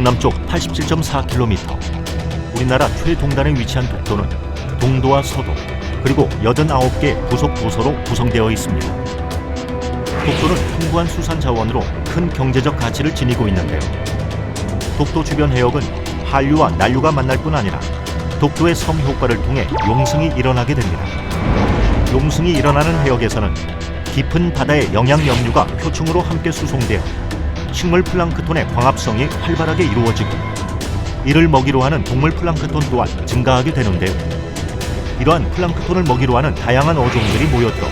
동남쪽 87.4km, 우리나라 최동단에 위치한 독도는 동도와 서도, 그리고 89개 부속 도서로 구성되어 있습니다. 독도는 풍부한 수산 자원으로 큰 경제적 가치를 지니고 있는데요. 독도 주변 해역은 한류와 난류가 만날 뿐 아니라 독도의 섬 효과를 통해 용승이 일어나게 됩니다. 용승이 일어나는 해역에서는 깊은 바다의 영양 염류가 표층으로 함께 수송되어 식물 플랑크톤의 광합성이 활발하게 이루어지고, 이를 먹이로 하는 동물 플랑크톤 또한 증가하게 되는데요. 이러한 플랑크톤을 먹이로 하는 다양한 어종들이 모여들어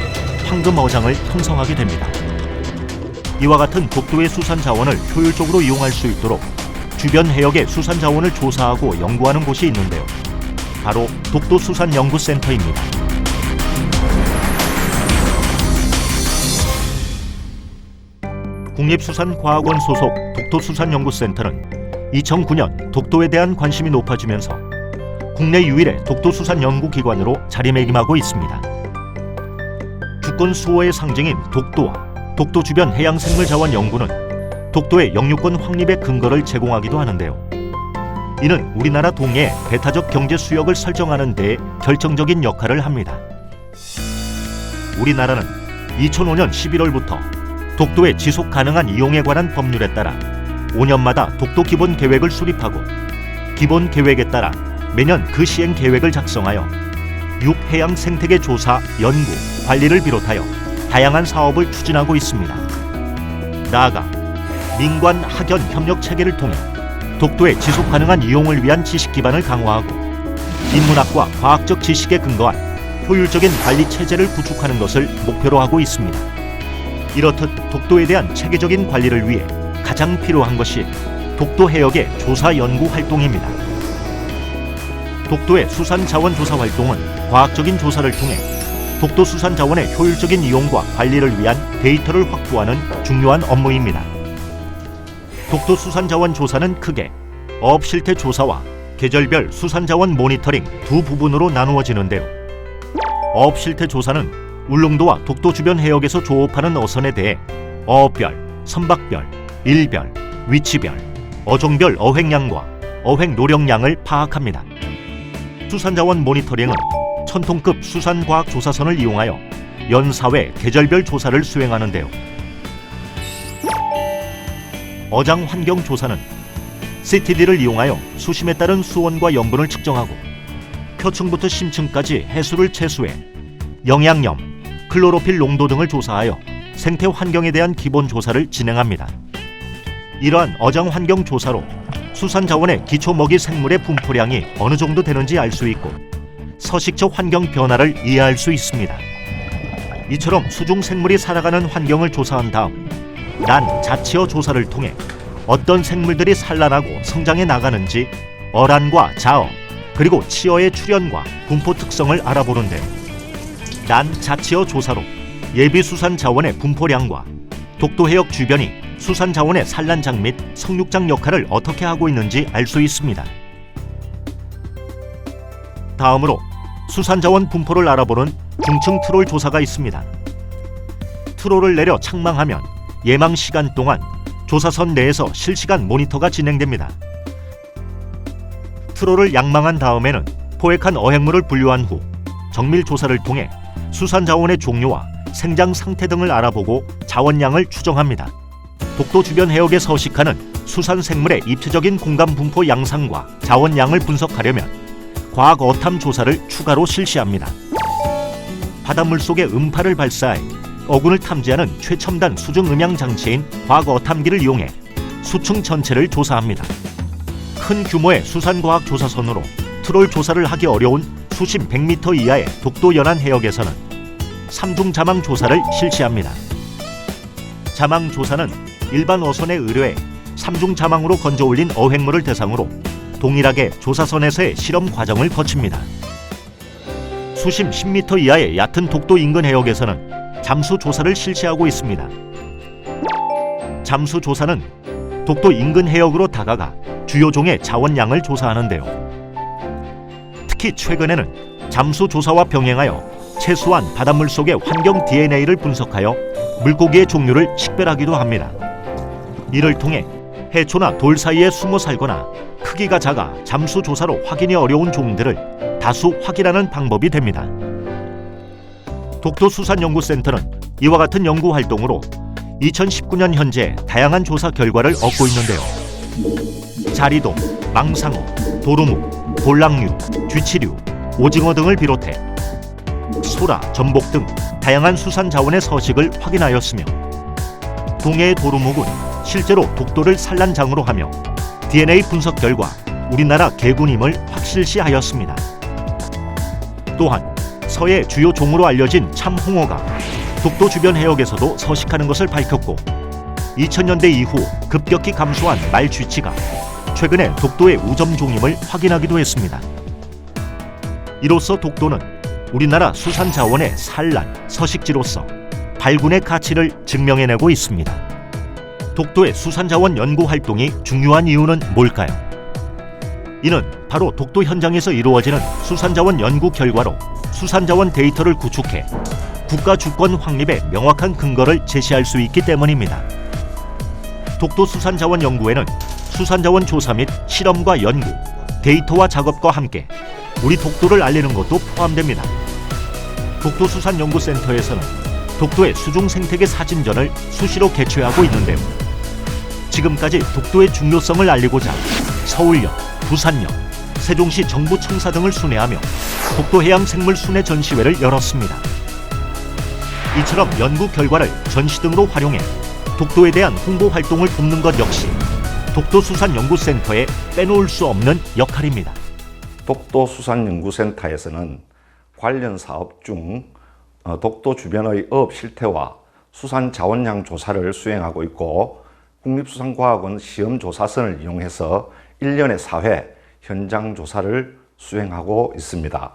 황금어장을 형성하게 됩니다. 이와 같은 독도의 수산 자원을 효율적으로 이용할 수 있도록 주변 해역의 수산 자원을 조사하고 연구하는 곳이 있는데요. 바로 독도수산연구센터입니다. 국립수산과학원 소속 독도수산연구센터는 2009년 독도에 대한 관심이 높아지면서 국내 유일의 독도수산연구기관으로 자리매김하고 있습니다. 주권 수호의 상징인 독도와 독도 주변 해양생물자원 연구는 독도의 영유권 확립의 근거를 제공하기도 하는데요. 이는 우리나라 동해의 배타적 경제 수역을 설정하는 데 결정적인 역할을 합니다. 우리나라는 2005년 11월부터 독도의 지속 가능한 이용에 관한 법률에 따라 5년마다 독도 기본 계획을 수립하고, 기본 계획에 따라 매년 그 시행 계획을 작성하여 육해양 생태계 조사, 연구, 관리를 비롯하여 다양한 사업을 추진하고 있습니다. 나아가 민관 학연 협력 체계를 통해 독도의 지속 가능한 이용을 위한 지식 기반을 강화하고 인문학과 과학적 지식에 근거한 효율적인 관리 체제를 구축하는 것을 목표로 하고 있습니다. 이렇듯 독도에 대한 체계적인 관리를 위해 가장 필요한 것이 독도 해역의 조사 연구 활동입니다. 독도의 수산 자원 조사 활동은 과학적인 조사를 통해 독도 수산 자원의 효율적인 이용과 관리를 위한 데이터를 확보하는 중요한 업무입니다. 독도 수산 자원 조사는 크게 어업 실태 조사와 계절별 수산 자원 모니터링 두 부분으로 나누어지는데요. 어업 실태 조사는 울릉도와 독도 주변 해역에서 조업하는 어선에 대해 어업별, 선박별, 일별, 위치별, 어종별 어획량과 어획 노력량을 파악합니다. 수산자원 모니터링은 천톤급 수산과학조사선을 이용하여 연사회 계절별 조사를 수행하는데요. 어장 환경조사는 CTD를 이용하여 수심에 따른 수온과 염분을 측정하고 표층부터 심층까지 해수를 채수해 영양염, 클로로필 농도 등을 조사하여 생태 환경에 대한 기본 조사를 진행합니다. 이러한 어장 환경 조사로 수산 자원의 기초 먹이 생물의 분포량이 어느 정도 되는지 알 수 있고 서식처 환경 변화를 이해할 수 있습니다. 이처럼 수중 생물이 살아가는 환경을 조사한 다음 난 자치어 조사를 통해 어떤 생물들이 산란하고 성장해 나가는지 어란과 자어, 그리고 치어의 출현과 분포 특성을 알아보는데, 난 자치어 조사로 예비 수산 자원의 분포량과 독도 해역 주변이 수산 자원의 산란장 및 성육장 역할을 어떻게 하고 있는지 알 수 있습니다. 다음으로 수산 자원 분포를 알아보는 중층 트롤 조사가 있습니다. 트롤을 내려 착망하면 예망 시간 동안 조사선 내에서 실시간 모니터가 진행됩니다. 트롤을 양망한 다음에는 포획한 어획물을 분류한 후 정밀 조사를 통해 수산 자원의 종류와 생장 상태 등을 알아보고 자원량을 추정합니다. 독도 주변 해역에 서식하는 수산 생물의 입체적인 공간 분포 양상과 자원량을 분석하려면 과학 어탐 조사를 추가로 실시합니다. 바닷물 속에 음파를 발사해 어군을 탐지하는 최첨단 수중 음향 장치인 과학 어탐기를 이용해 수층 전체를 조사합니다. 큰 규모의 수산과학 조사선으로 트롤 조사를 하기 어려운 수심 100m 이하의 독도 연안 해역에서는 삼중 자망 조사를 실시합니다. 자망 조사는 일반 어선에 의뢰해 삼중 자망으로 건져 올린 어획물을 대상으로 동일하게 조사선에서의 실험 과정을 거칩니다. 수심 10m 이하의 얕은 독도 인근 해역에서는 잠수 조사를 실시하고 있습니다. 잠수 조사는 독도 인근 해역으로 다가가 주요 종의 자원량을 조사하는데요. 특히 최근에는 잠수 조사와 병행하여 채수한 바닷물 속의 환경 DNA를 분석하여 물고기의 종류를 식별하기도 합니다. 이를 통해 해초나 돌 사이에 숨어 살거나 크기가 작아 잠수 조사로 확인이 어려운 종들을 다수 확인하는 방법이 됩니다. 독도수산연구센터는 이와 같은 연구 활동으로 2019년 현재 다양한 조사 결과를 얻고 있는데요. 자리돔, 망상어, 도루묵, 볼락류, 쥐치류, 오징어 등을 비롯해 소라, 전복 등 다양한 수산 자원의 서식을 확인하였으며 동해의 도루묵은 실제로 독도를 산란장으로 하며 DNA 분석 결과 우리나라 개군임을 확실시하였습니다. 또한 서해 주요 종으로 알려진 참홍어가 독도 주변 해역에서도 서식하는 것을 밝혔고 2000년대 이후 급격히 감소한 말쥐치가 최근에 독도의 우점종임을 확인하기도 했습니다. 이로써 독도는 우리나라 수산 자원의 산란, 서식지로서 발군의 가치를 증명해내고 있습니다. 독도의 수산 자원 연구 활동이 중요한 이유는 뭘까요? 이는 바로 독도 현장에서 이루어지는 수산 자원 연구 결과로 수산 자원 데이터를 구축해 국가 주권 확립의 명확한 근거를 제시할 수 있기 때문입니다. 독도 수산 자원 연구에는 수산 자원 조사 및 실험과 연구, 데이터와 작업과 함께 우리 독도를 알리는 것도 포함됩니다. 독도수산연구센터에서는 독도의 수중 생태계 사진전을 수시로 개최하고 있는데요. 지금까지 독도의 중요성을 알리고자 서울역, 부산역, 세종시 정부 청사 등을 순회하며 독도해양생물 순회 전시회를 열었습니다. 이처럼 연구 결과를 전시 등으로 활용해 독도에 대한 홍보 활동을 돕는 것 역시 독도수산연구센터에 빼놓을 수 없는 역할입니다. 독도수산연구센터에서는 관련 사업 중 독도 주변의 어업 실태와 수산 자원량 조사를 수행하고 있고 국립수산과학원 시험조사선을 이용해서 1년에 4회 현장 조사를 수행하고 있습니다.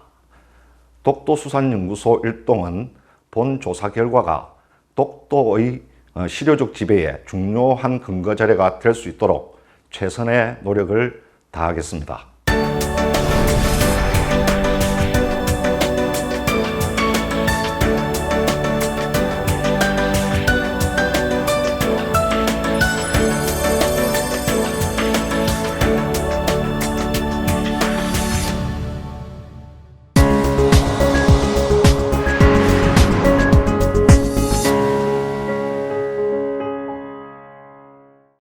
독도수산연구소 일동은 본 조사 결과가 독도의 실효적 지배에 중요한 근거 자료가 될 수 있도록 최선의 노력을 다하겠습니다.